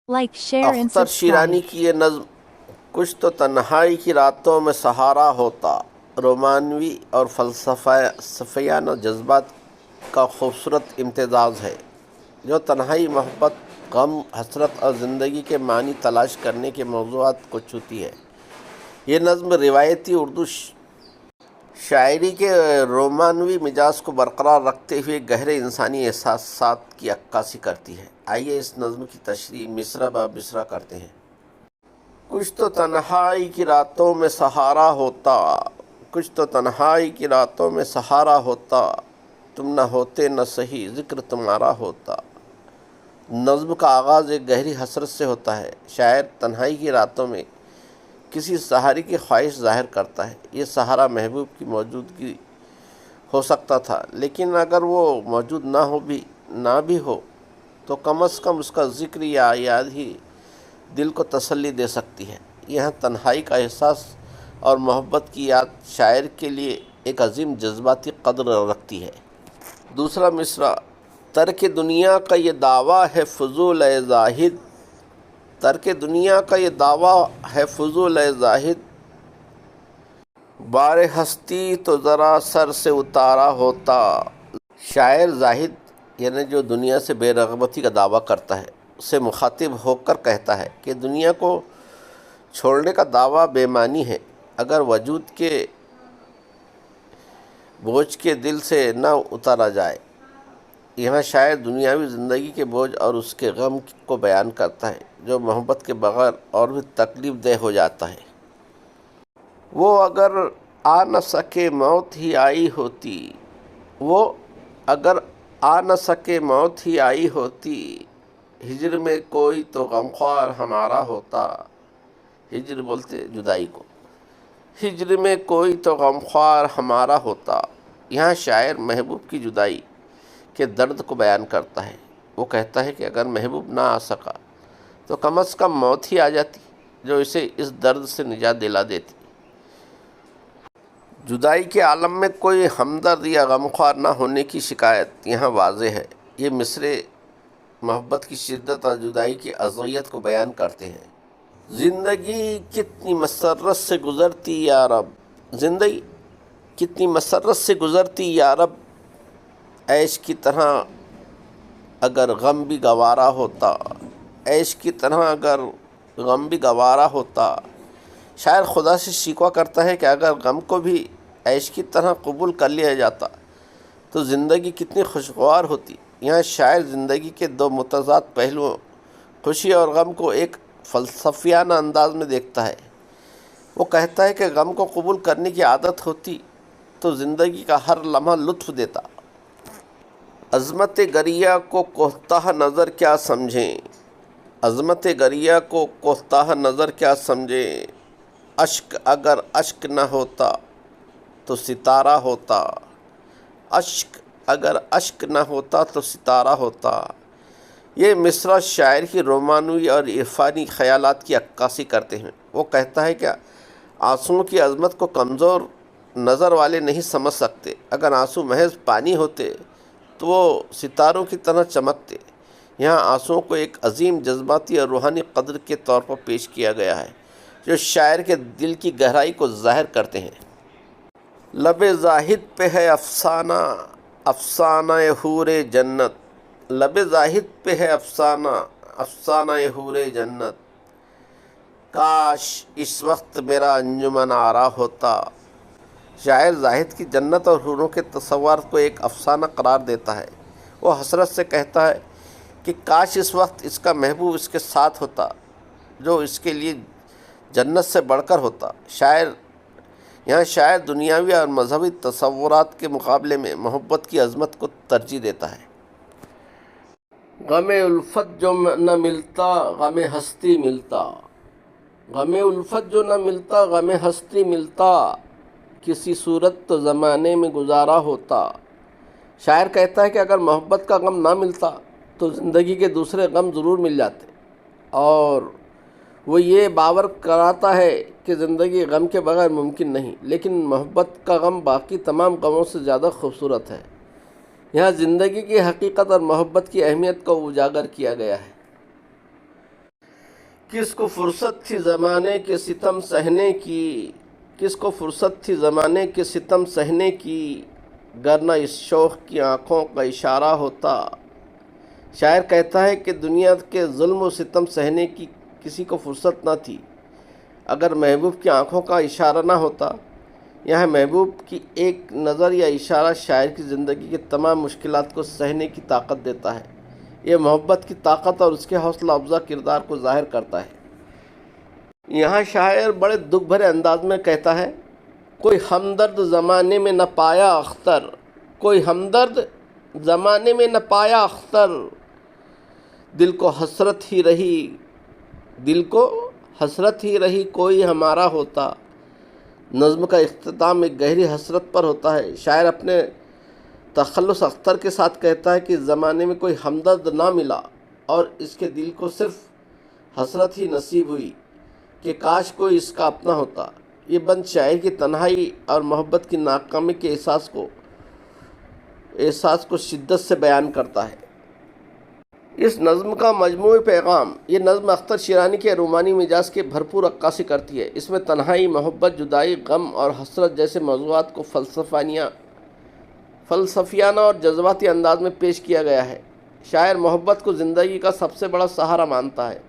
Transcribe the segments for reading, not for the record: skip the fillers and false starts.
Like, share and Akhtar Sherani subscribe. کی یہ نظم کچھ تو تنہائی کی راتوں میں سہارا ہوتا رومانوی اور فلسفیانہ جذبات کا خوبصورت امتزاج ہے جو تنہائی، محبت، غم، حسرت اور زندگی کے معنی تلاش کرنے کے موضوعات کو چھوتی ہے۔ یہ نظم روایتی اردو شاعری کے رومانوی مزاج کو برقرار رکھتے ہوئے گہرے انسانی احساسات کی عکاسی کرتی ہے۔ آئیے اس نظم کی تشریح مصرع بہ مصرع کرتے ہیں۔ کچھ تو تنہائی کی راتوں میں سہارا ہوتا، کچھ تو تنہائی کی راتوں میں سہارا ہوتا، تم نہ ہوتے نہ سہی ذکر تمہارا ہوتا۔ نظم کا آغاز ایک گہری حسرت سے ہوتا ہے۔ شاعر تنہائی کی راتوں میں کسی سہارے کی خواہش ظاہر کرتا ہے۔ یہ سہارا محبوب کی موجودگی ہو سکتا تھا، لیکن اگر وہ موجود نہ بھی ہو تو کم از کم اس کا ذکر یا یاد ہی دل کو تسلی دے سکتی ہے۔ یہاں تنہائی کا احساس اور محبت کی یاد شاعر کے لیے ایک عظیم جذباتی قدر رکھتی ہے۔ دوسرا مصرع: ترک دنیا کا یہ دعویٰ ہے فضول اے زاہد، ترک دنیا کا یہ دعویٰ ہے فضول اے زاہد، بار ہستی تو ذرا سر سے اتارا ہوتا۔ شاعر زاہد یعنی جو دنیا سے بے رغبتی کا دعویٰ کرتا ہے اسے مخاطب ہو کر کہتا ہے کہ دنیا کو چھوڑنے کا دعویٰ بے معنی ہے اگر وجود کے بوجھ کے دل سے نہ اتارا جائے۔ یہاں شاعر دنیاوی زندگی کے بوجھ اور اس کے غم کو بیان کرتا ہے جو محبت کے بغیر اور بھی تکلیف دہ ہو جاتا ہے۔ وہ اگر آ نہ سکے موت ہی آئی ہوتی، وہ اگر آ نہ سکے موت ہی آئی ہوتی، ہجر میں کوئی تو غمخوار ہمارا ہوتا۔ ہجر بولتے جدائی کو۔ ہجر میں کوئی تو غمخوار ہمارا ہوتا۔ یہاں شاعر محبوب کی جدائی کے درد کو بیان کرتا ہے۔ وہ کہتا ہے کہ اگر محبوب نہ آ سکا تو کم از کم موت ہی آ جاتی جو اسے اس درد سے نجات دلا دیتی۔ جدائی کے عالم میں کوئی ہمدرد یا غمخوار نہ ہونے کی شکایت یہاں واضح ہے۔ یہ مصرعے محبت کی شدت اور جدائی کی اذیت کو بیان کرتے ہیں۔ زندگی کتنی مسرت سے گزرتی یا رب، زندگی کتنی مسرت سے گزرتی یا رب، عیش کی طرح اگر غم بھی گوارا ہوتا، عیش کی طرح اگر غم بھی گوارا ہوتا۔ شاعر خدا سے شکوہ کرتا ہے کہ اگر غم کو بھی عیش کی طرح قبول کر لیا جاتا تو زندگی کتنی خوشگوار ہوتی۔ یہاں شاعر زندگی کے دو متضاد پہلوؤں خوشی اور غم کو ایک فلسفیانہ انداز میں دیکھتا ہے۔ وہ کہتا ہے کہ غم کو قبول کرنے کی عادت ہوتی تو زندگی کا ہر لمحہ لطف دیتا۔ عظمت گریہ کو کوہتاہ نظر کیا سمجھیں، عظمت گریہ کو کوہتاہ نظر کیا سمجھیں، اشک اگر اشک نہ ہوتا تو ستارہ ہوتا، اشک اگر اشک نہ ہوتا تو ستارہ ہوتا۔ یہ مصرع شاعر کی رومانوی اور عرفانی خیالات کی عکاسی کرتے ہیں۔ وہ کہتا ہے کہ آنسوؤں کی عظمت کو کمزور نظر والے نہیں سمجھ سکتے، اگر آنسو محض پانی ہوتے تو وہ ستاروں کی طرح چمکتے۔ یہاں آنسوؤں کو ایک عظیم جذباتی اور روحانی قدر کے طور پر پیش کیا گیا ہے جو شاعر کے دل کی گہرائی کو ظاہر کرتے ہیں۔ لب زاہد پہ ہے افسانہ، افسانہ حور جنت، لب زاہد پہ ہے افسانہ، افسانہ حور جنت، کاش اس وقت میرا انجمن آرا ہوتا۔ شاعر زاہد کی جنت اور حوروں کے تصورات کو ایک افسانہ قرار دیتا ہے۔ وہ حسرت سے کہتا ہے کہ کاش اس وقت اس کا محبوب اس کے ساتھ ہوتا جو اس کے لیے جنت سے بڑھ کر ہوتا۔ یہاں شاعر دنیاوی اور مذہبی تصورات کے مقابلے میں محبت کی عظمت کو ترجیح دیتا ہے۔ غم الفت جو نہ ملتا غم ہستی ملتا، غم الفت جو نہ ملتا غم ہستی ملتا، کسی صورت تو زمانے میں گزارا ہوتا۔ شاعر کہتا ہے کہ اگر محبت کا غم نہ ملتا تو زندگی کے دوسرے غم ضرور مل جاتے، اور وہ یہ باور کراتا ہے کہ زندگی غم کے بغیر ممکن نہیں، لیکن محبت کا غم باقی تمام غموں سے زیادہ خوبصورت ہے۔ یہاں زندگی کی حقیقت اور محبت کی اہمیت کو اجاگر کیا گیا ہے۔ کس کو فرصت تھی زمانے کے ستم سہنے کی، کس کو فرصت تھی زمانے کے ستم سہنے کی، گرنہ اس شوخ کی آنکھوں کا اشارہ ہوتا۔ شاعر کہتا ہے کہ دنیا کے ظلم و ستم سہنے کی کسی کو فرصت نہ تھی اگر محبوب کی آنکھوں کا اشارہ نہ ہوتا۔ یہاں محبوب کی ایک نظر یا اشارہ شاعر کی زندگی کے تمام مشکلات کو سہنے کی طاقت دیتا ہے۔ یہ محبت کی طاقت اور اس کے حوصلہ افزا کردار کو ظاہر کرتا ہے۔ یہاں شاعر بڑے دکھ بھرے انداز میں کہتا ہے، کوئی ہمدرد زمانے میں نہ پایا اختر، کوئی ہمدرد زمانے میں نہ پایا اختر، دل کو حسرت ہی رہی، دل کو حسرت ہی رہی کوئی ہمارا ہوتا۔ نظم کا اختتام ایک گہری حسرت پر ہوتا ہے۔ شاعر اپنے تخلص اختر کے ساتھ کہتا ہے کہ زمانے میں کوئی ہمدرد نہ ملا اور اس کے دل کو صرف حسرت ہی نصیب ہوئی کہ کاش کوئی اس کا اپنا ہوتا۔ یہ بند شاعر کی تنہائی اور محبت کی ناکامی کے احساس کو شدت سے بیان کرتا ہے۔ اس نظم کا مجموعی پیغام، یہ نظم اختر شیرانی کے رومانی مزاج کے بھرپور عکاسی کرتی ہے۔ اس میں تنہائی، محبت، جدائی، غم اور حسرت جیسے موضوعات کو فلسفیانہ اور جذباتی انداز میں پیش کیا گیا ہے۔ شاعر محبت کو زندگی کا سب سے بڑا سہارا مانتا ہے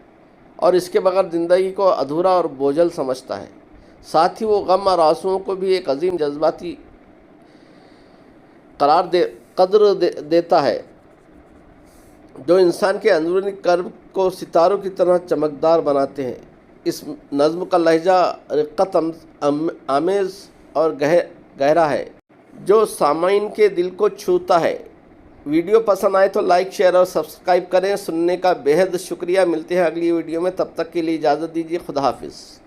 اور اس کے بغیر زندگی کو ادھورا اور بوجھل سمجھتا ہے۔ ساتھ ہی وہ غم اور آنسوؤں کو بھی ایک عظیم جذباتی قدر دیتا ہے جو انسان کے اندرونی کرب کو ستاروں کی طرح چمکدار بناتے ہیں۔ اس نظم کا لہجہ رقت آمیز اور گہرا ہے جو سامعین کے دل کو چھوتا ہے۔ ویڈیو پسند آئے تو لائک، شیئر اور سبسکرائب کریں۔ سننے کا بے حد شکریہ۔ ملتے ہیں اگلی ویڈیو میں، تب تک کے لیے اجازت دیجیے۔ خدا حافظ۔